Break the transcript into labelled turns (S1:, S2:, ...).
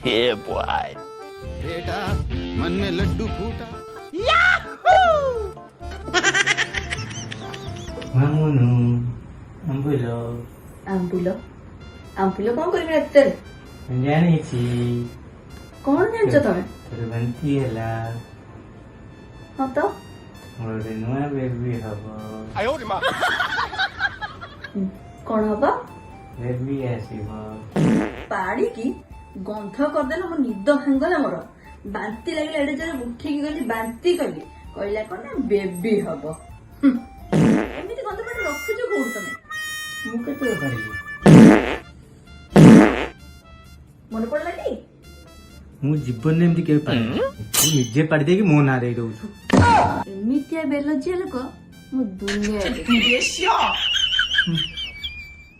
S1: Yeah, boy.
S2: बेटा मन में लड्डू फूटा
S3: ମାମୁନୁ ଆମ୍ବୁଲ
S4: ଆମ୍ବୁଲ ଆମ୍ବୁଲ କଣ କରିବି ରାତିରେ?
S3: ଜାଣିଛି
S4: କଣ ଜାଣିଛ ତମେ?
S3: ତୋର ବାନ୍ତି ହେଲା
S4: ହଁ ତ
S3: ମୋର ଗୋଟେ ନୂଆ ବେବି ହବ
S4: କଣ ହବ?
S3: ବେବି ଆସିବ
S4: ପାଡ଼ିକି ଗନ୍ଧ କରିଦେଲା ମୋ ନିଦ ଭାଙ୍ଗଲା ମୋର ବାନ୍ତି ଲାଗିଲା ଏଡେ ଜୋରେ ଉଠିକି ଗଲି ବାନ୍ତି କଲି କହିଲା କଣ ନା ବେବି ହବ ଏମିତି ଗନ୍ଧ ପାଟି ରଖୁଛ କୋଉଠି ତମେ?
S3: ମୁଁ କେତେବେଳେ କରିବି
S4: ମନେ ପଡିଲା କି?
S3: ମୁଁ ଜୀବନରେ ଏମିତି କେବେ ପାଇନି ତୁ ନିଜେ ପାଡ଼ି ଦେଇକି ମୋ ନାଁ ଦେଇ ଦଉଛୁ
S4: ଏମିତିଆ ବେଲଜିଆ ଲୋକ ମୁଁ ଦୁନିଆରେ ଦେଖିନି।